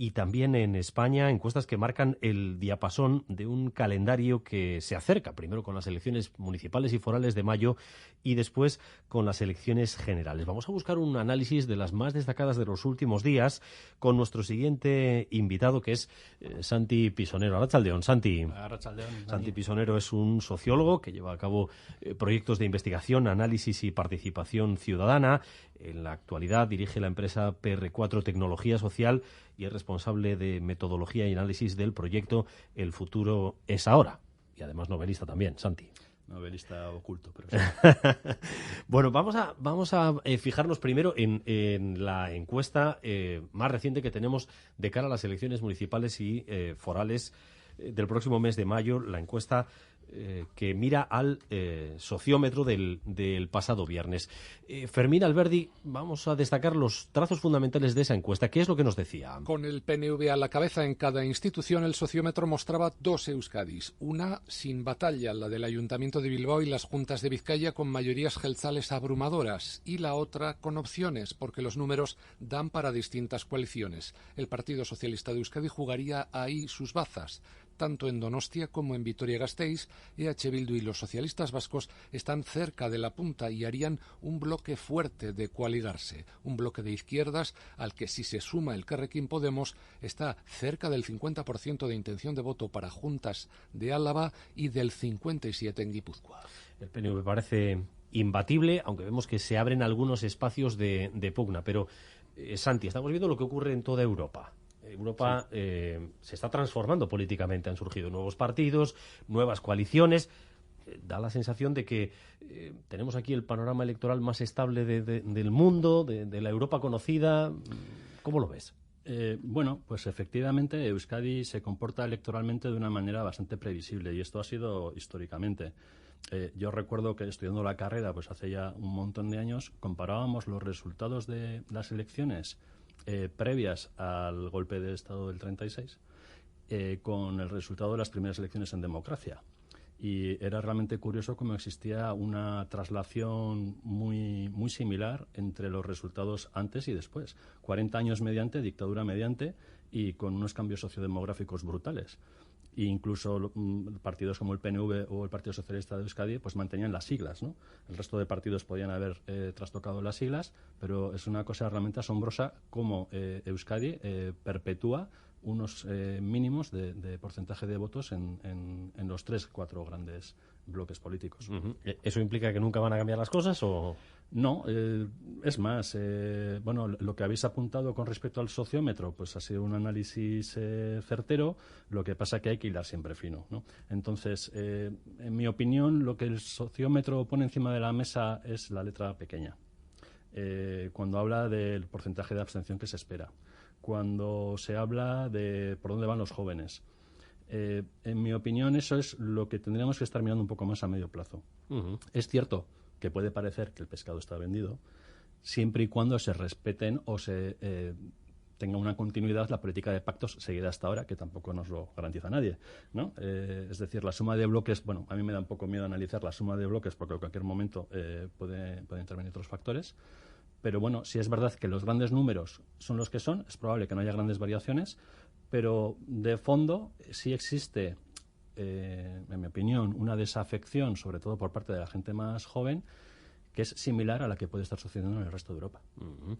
y también en España, encuestas que marcan el diapasón de un calendario que se acerca, primero con las elecciones municipales y forales de mayo y después con las elecciones generales. Vamos a buscar un análisis de las más destacadas de los últimos días con nuestro siguiente invitado, que es Santi Pisonero. Arratsaldeon, Santi. Arratsaldeon. Santi Pisonero es un sociólogo que lleva a cabo proyectos de investigación, análisis y participación ciudadana. En la actualidad dirige la empresa PR4 Tecnología Social y es responsable de metodología y análisis del proyecto El futuro es ahora. Y además novelista también, Santi. Novelista oculto, pero sí. Bueno, vamos a fijarnos primero en la encuesta más reciente que tenemos de cara a las elecciones municipales y forales del próximo mes de mayo, la encuesta que mira al sociómetro del pasado viernes. Fermín Alberdi, vamos a destacar los trazos fundamentales de esa encuesta. ¿Qué es lo que nos decía? Con el PNV a la cabeza en cada institución, el sociómetro mostraba dos Euskadis. Una sin batalla, la del Ayuntamiento de Bilbao y las Juntas de Vizcaya, con mayorías jeltzales abrumadoras. Y la otra con opciones, porque los números dan para distintas coaliciones. El Partido Socialista de Euskadi jugaría ahí sus bazas. Tanto en Donostia como en Vitoria-Gasteiz, EH Bildu y los socialistas vascos están cerca de la punta y harían un bloque fuerte de coaligarse, un bloque de izquierdas al que, si se suma el Carrequín Podemos, está cerca del 50% de intención de voto para Juntas de Álava y del 57% en Guipúzcoa. El PNV parece imbatible, aunque vemos que se abren algunos espacios de pugna. Pero, Santi, estamos viendo lo que ocurre en toda Europa. Europa se está transformando políticamente, han surgido nuevos partidos, nuevas coaliciones. Da la sensación de que tenemos aquí el panorama electoral más estable del mundo, de la Europa conocida. ¿Cómo lo ves? Bueno, pues efectivamente Euskadi se comporta electoralmente de una manera bastante previsible y esto ha sido históricamente. Yo recuerdo que estudiando la carrera, pues hace ya un montón de años, comparábamos los resultados de las elecciones previas al golpe de Estado del 36 con el resultado de las primeras elecciones en democracia. Y era realmente curioso cómo existía una traslación muy similar entre los resultados antes y después. 40 años mediante, dictadura mediante, y con unos cambios sociodemográficos brutales. E incluso partidos como el PNV o el Partido Socialista de Euskadi pues mantenían las siglas, ¿no? El resto de partidos podían haber trastocado las siglas, pero es una cosa realmente asombrosa cómo Euskadi perpetúa unos mínimos de porcentaje de votos en los 3-4 grandes bloques políticos. Uh-huh. ¿Eso implica que nunca van a cambiar las cosas o...? No, es más, bueno, lo que habéis apuntado con respecto al sociómetro, pues ha sido un análisis certero, lo que pasa que hay que hilar siempre fino, ¿no? Entonces, en mi opinión, lo que el sociómetro pone encima de la mesa es la letra pequeña, cuando habla del porcentaje de abstención que se espera, cuando se habla de por dónde van los jóvenes. En mi opinión, eso es lo que tendríamos que estar mirando un poco más a medio plazo. Uh-huh. Es cierto que puede parecer que el pescado está vendido, siempre y cuando se respeten o se tenga una continuidad la política de pactos seguida hasta ahora, que tampoco nos lo garantiza nadie, ¿no? Es decir, la suma de bloques, bueno, a mí me da un poco miedo analizar la suma de bloques porque en cualquier momento puede intervenir otros factores, pero bueno, si es verdad que los grandes números son los que son, es probable que no haya grandes variaciones, pero de fondo sí existe... en mi opinión, una desafección, sobre todo por parte de la gente más joven, que es similar a la que puede estar sucediendo en el resto de Europa. Uh-huh.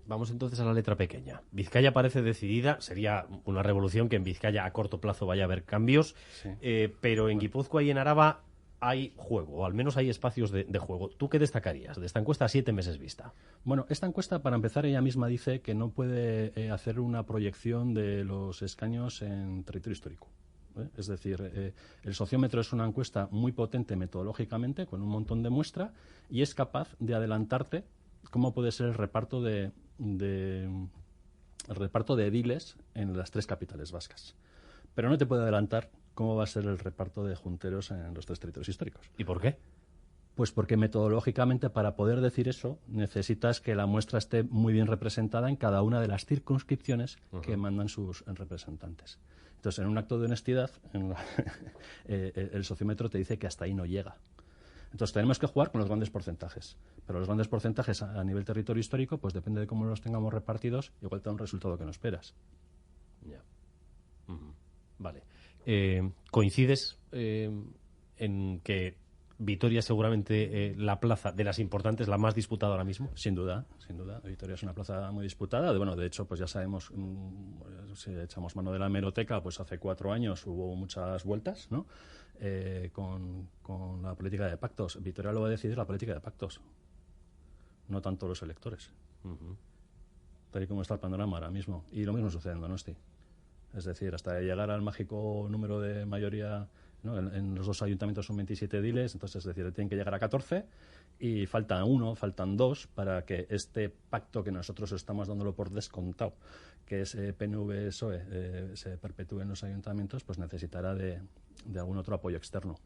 Vamos entonces a la letra pequeña. Vizcaya parece decidida, sería una revolución que en Vizcaya a corto plazo vaya a haber cambios, sí. Pero en Guipúzcoa y en Araba hay juego, o al menos hay espacios de juego. ¿Tú qué destacarías de esta encuesta a 7 meses vista? Bueno, esta encuesta, para empezar, ella misma dice que no puede hacer una proyección de los escaños en territorio histórico. Es decir, el sociómetro es una encuesta muy potente metodológicamente, con un montón de muestra, y es capaz de adelantarte cómo puede ser el reparto de ediles en las 3 capitales vascas. Pero no te puede adelantar cómo va a ser el reparto de junteros en los 3 territorios históricos. ¿Y por qué? Pues porque metodológicamente, para poder decir eso, necesitas que la muestra esté muy bien representada en cada una de las circunscripciones que mandan sus representantes. Entonces, en un acto de honestidad, el sociómetro te dice que hasta ahí no llega. Entonces tenemos que jugar con los grandes porcentajes. Pero los grandes porcentajes a nivel territorio histórico, pues depende de cómo los tengamos repartidos, igual te da un resultado que no esperas. Ya. Vale. ¿Coincides en que Vitoria es seguramente la plaza de las importantes, la más disputada ahora mismo? Sin duda, sin duda. Vitoria es una plaza muy disputada. Bueno, de hecho, pues ya sabemos, si echamos mano de la hemeroteca, pues hace 4 años hubo muchas vueltas, ¿no? Con la política de pactos. Vitoria lo va a decidir la política de pactos, no tanto los electores. Tal y como está el panorama ahora mismo. Y lo mismo sucede en Donosti. Es decir, hasta llegar al mágico número de mayoría, ¿no? En los 2 ayuntamientos son 27 ediles, entonces, es decir, tienen que llegar a 14 y faltan 1, faltan 2 para que este pacto que nosotros estamos dándolo por descontado, que es PNV-PSOE, se perpetúe en los ayuntamientos, pues necesitará de algún otro apoyo externo.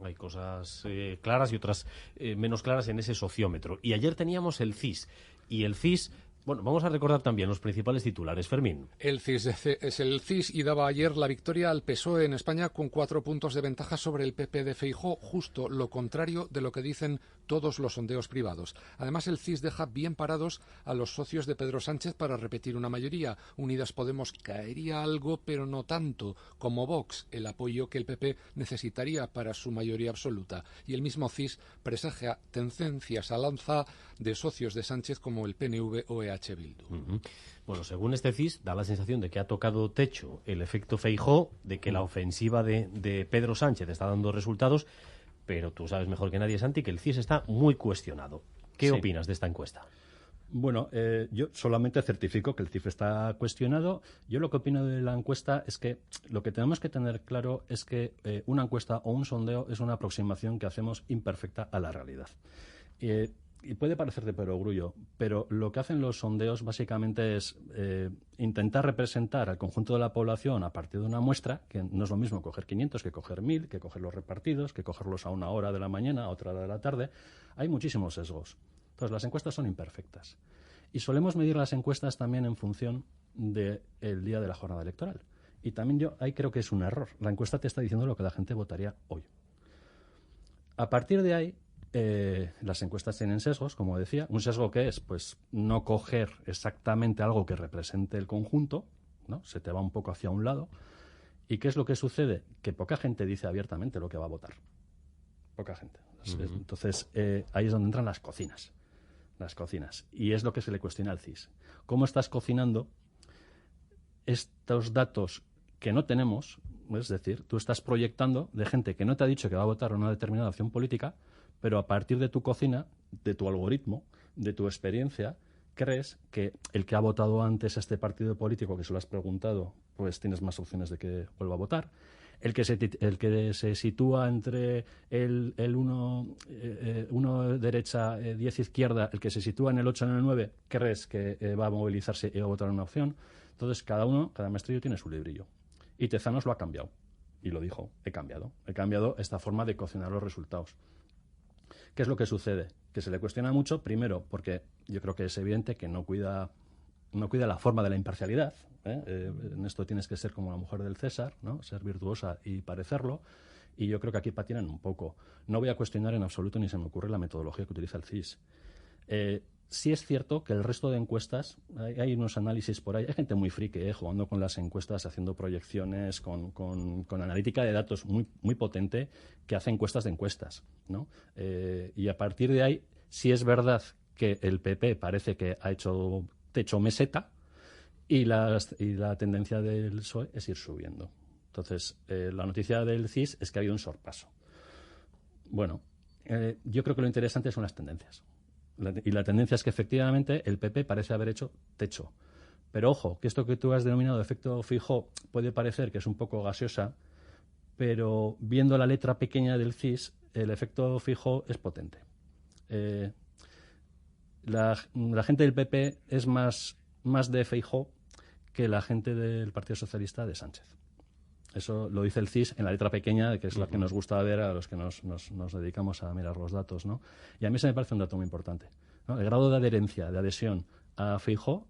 Hay cosas claras y otras menos claras en ese sociómetro. Y ayer teníamos el CIS, y el CIS... Bueno, vamos a recordar también los principales titulares. Fermín. El CIS es el CIS y daba ayer la victoria al PSOE en España con 4 puntos de ventaja sobre el PP de Feijóo, justo lo contrario de lo que dicen todos los sondeos privados. Además, el CIS deja bien parados a los socios de Pedro Sánchez para repetir una mayoría. Unidas Podemos caería algo, pero no tanto como Vox, el apoyo que el PP necesitaría para su mayoría absoluta. Y el mismo CIS presagia tendencias al alza de socios de Sánchez como el PNV o EH Bildu. Bueno, según este CIS, da la sensación de que ha tocado techo el efecto Feijóo, de que la ofensiva de Pedro Sánchez está dando resultados, pero tú sabes mejor que nadie, Santi, que el CIS está muy cuestionado. ¿Qué opinas de esta encuesta? Bueno, yo solamente certifico que el CIF está cuestionado. Yo lo que opino de la encuesta es que lo que tenemos que tener claro es que una encuesta o un sondeo es una aproximación que hacemos imperfecta a la realidad. Y puede parecer de perogrullo, pero lo que hacen los sondeos básicamente es intentar representar al conjunto de la población a partir de una muestra, que no es lo mismo coger 500 que coger 1000, que cogerlos repartidos, que cogerlos a una hora de la mañana, a otra hora de la tarde. Hay muchísimos sesgos. Entonces, las encuestas son imperfectas. Y solemos medir las encuestas también en función del día de la jornada electoral. Y también yo ahí creo que es un error. La encuesta te está diciendo lo que la gente votaría hoy. A partir de ahí, las encuestas tienen sesgos, como decía. Un sesgo que es, pues, no coger exactamente algo que represente el conjunto, ¿no? Se te va un poco hacia un lado. ¿Y qué es lo que sucede? Que poca gente dice abiertamente lo que va a votar. Poca gente. Entonces, ahí es donde entran las cocinas. Las cocinas. Y es lo que se le cuestiona al CIS. ¿Cómo estás cocinando estos datos que no tenemos? Es decir, tú estás proyectando de gente que no te ha dicho que va a votar una determinada opción política, pero a partir de tu cocina, de tu algoritmo, de tu experiencia, crees que el que ha votado antes a este partido político, que se lo has preguntado, pues tienes más opciones de que vuelva a votar. El que se sitúa entre el 1 derecha, 10 izquierda, el que se sitúa en el 8 en el 9, crees que va a movilizarse y va a votar una opción. Entonces, cada maestrillo tiene su librillo. Y Tezanos lo ha cambiado. Y lo dijo, he cambiado esta forma de cocinar los resultados. ¿Qué es lo que sucede? Que se le cuestiona mucho, primero, porque yo creo que es evidente que no cuida la forma de la imparcialidad. En esto tienes que ser como la mujer del César, ¿no? Ser virtuosa y parecerlo. Y yo creo que aquí patinan un poco. No voy a cuestionar en absoluto, ni se me ocurre la metodología que utiliza el CIS. Sí es cierto que el resto de encuestas, hay unos análisis por ahí, hay gente muy friki jugando con las encuestas, haciendo proyecciones, con analítica de datos muy, muy potente, que hace encuestas de encuestas, ¿no? Y a partir de ahí, sí es verdad que el PP parece que ha hecho techo meseta y la tendencia del PSOE es ir subiendo. Entonces, la noticia del CIS es que ha habido un sorpaso. Bueno, yo creo que lo interesante son las tendencias. Y la tendencia es que efectivamente el PP parece haber hecho techo. Pero ojo, que esto que tú has denominado efecto Feijóo puede parecer que es un poco gaseosa, pero viendo la letra pequeña del CIS, el efecto Feijóo es potente. La gente del PP es más de Feijóo que la gente del Partido Socialista de Sánchez. Eso lo dice el CIS en la letra pequeña, que es la que nos gusta ver a los que nos dedicamos a mirar los datos, ¿no? Y a mí se me parece un dato muy importante, ¿no? El grado de adherencia, de adhesión a Feijóo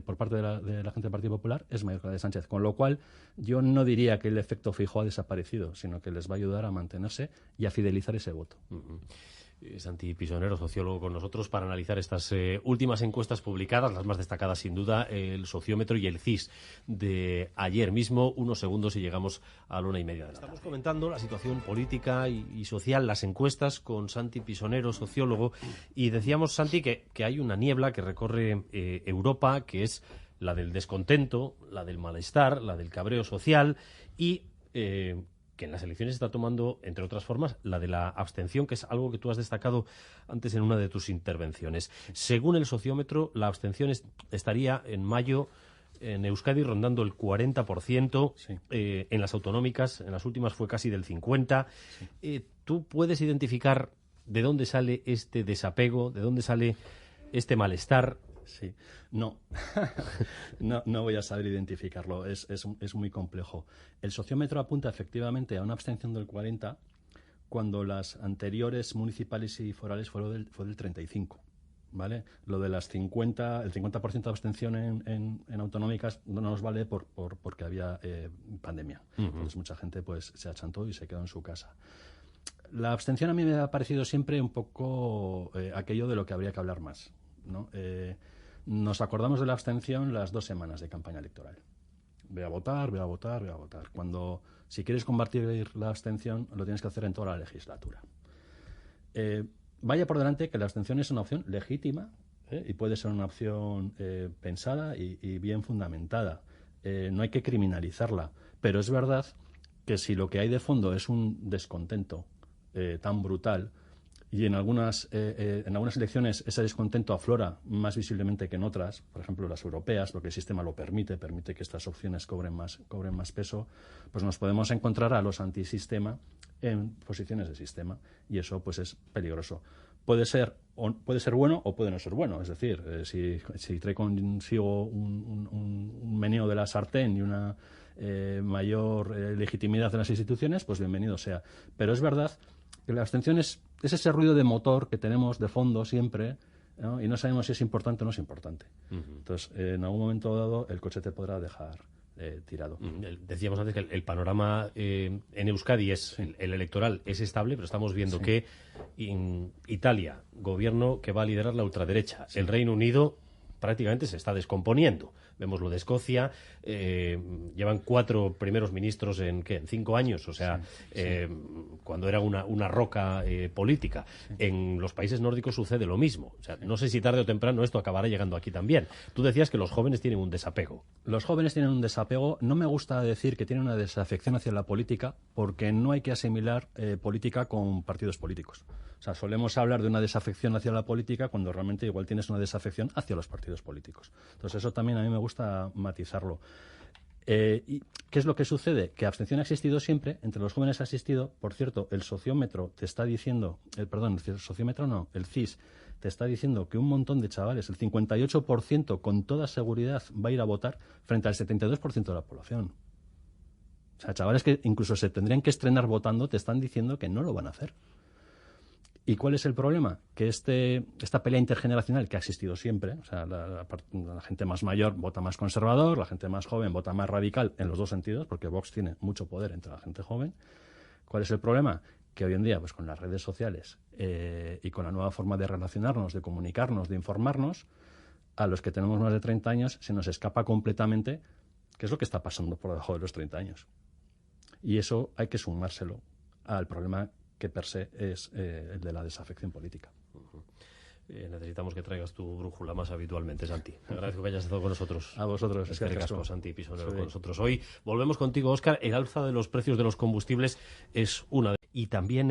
por parte de la gente del Partido Popular es mayor que la de Sánchez. Con lo cual, yo no diría que el efecto Feijóo ha desaparecido, sino que les va a ayudar a mantenerse y a fidelizar ese voto. Santi Pisonero, sociólogo, con nosotros para analizar estas últimas encuestas publicadas, las más destacadas sin duda, el sociómetro y el CIS de ayer mismo, unos segundos y llegamos a la 1:30 de la tarde. Estamos comentando la situación política y social, las encuestas con Santi Pisonero, sociólogo, y decíamos, Santi, que hay una niebla que recorre Europa, que es la del descontento, la del malestar, la del cabreo social y que en las elecciones está tomando, entre otras formas, la de la abstención, que es algo que tú has destacado antes en una de tus intervenciones. Según el sociómetro, la abstención estaría en mayo en Euskadi rondando el 40%, sí. En las autonómicas, en las últimas fue casi del 50%. Sí. ¿Tú puedes identificar de dónde sale este desapego, de dónde sale este malestar? Sí, no. no voy a saber identificarlo, es muy complejo. El sociómetro apunta efectivamente a una abstención del 40% cuando las anteriores municipales y forales fue del 35%. ¿Vale? Lo de las el 50% de abstención en autonómicas no nos vale porque había pandemia. Entonces mucha gente pues se achantó y se quedó en su casa. La abstención a mí me ha parecido siempre un poco aquello de lo que habría que hablar más, ¿no? Nos acordamos de la abstención las 2 semanas de campaña electoral. Voy a votar. Si quieres combatir la abstención, lo tienes que hacer en toda la legislatura. Vaya por delante que la abstención es una opción legítima y puede ser una opción pensada y bien fundamentada. No hay que criminalizarla, pero es verdad que si lo que hay de fondo es un descontento tan brutal, y en algunas elecciones ese descontento aflora más visiblemente que en otras, por ejemplo las europeas, porque el sistema lo permite que estas opciones cobren más peso, pues nos podemos encontrar a los antisistema en posiciones de sistema, y eso pues es peligroso. Puede ser bueno o puede no ser bueno, es decir, si trae consigo un meneo de la sartén y una mayor legitimidad de las instituciones, pues bienvenido sea. Pero es verdad que la abstención es ese ruido de motor que tenemos de fondo siempre, ¿no? Y no sabemos si es importante o no es importante. Entonces, en algún momento dado, el coche te podrá dejar tirado. Decíamos antes que el panorama en Euskadi el electoral es estable, pero estamos viendo que en Italia, gobierno que va a liderar la ultraderecha, el Reino Unido prácticamente se está descomponiendo. Vemos lo de Escocia, llevan 4 primeros ministros en 5 años, o sea, cuando era una roca política. En los países nórdicos sucede lo mismo. O sea, no sé si tarde o temprano esto acabará llegando aquí también. Tú decías que los jóvenes tienen un desapego. Los jóvenes tienen un desapego. No me gusta decir que tienen una desafección hacia la política, porque no hay que asimilar política con partidos políticos. O sea, solemos hablar de una desafección hacia la política cuando realmente igual tienes una desafección hacia los partidos políticos. Entonces eso también a mí me gusta matizarlo. ¿Y qué es lo que sucede? Que abstención ha existido siempre, entre los jóvenes ha existido. Por cierto, el sociómetro te está diciendo, el sociómetro no, el CIS te está diciendo que un montón de chavales, el 58% con toda seguridad va a ir a votar frente al 72% de la población. O sea, chavales que incluso se tendrían que estrenar votando te están diciendo que no lo van a hacer. ¿Y cuál es el problema? Que esta pelea intergeneracional que ha existido siempre, o sea, la gente más mayor vota más conservador, la gente más joven vota más radical en los dos sentidos, porque Vox tiene mucho poder entre la gente joven. ¿Cuál es el problema? Que hoy en día, pues con las redes sociales y con la nueva forma de relacionarnos, de comunicarnos, de informarnos, a los que tenemos más de 30 años se nos escapa completamente qué es lo que está pasando por debajo de los 30 años. Y eso hay que sumárselo al problema que per se es el de la desafección política. Necesitamos que traigas tu brújula más habitualmente, Santi. Agradezco que hayas estado con nosotros. A vosotros. Es que recasco, Santi Pisonero, con nosotros. Hoy volvemos contigo, Óscar. El alza de los precios de los combustibles es una de... Y también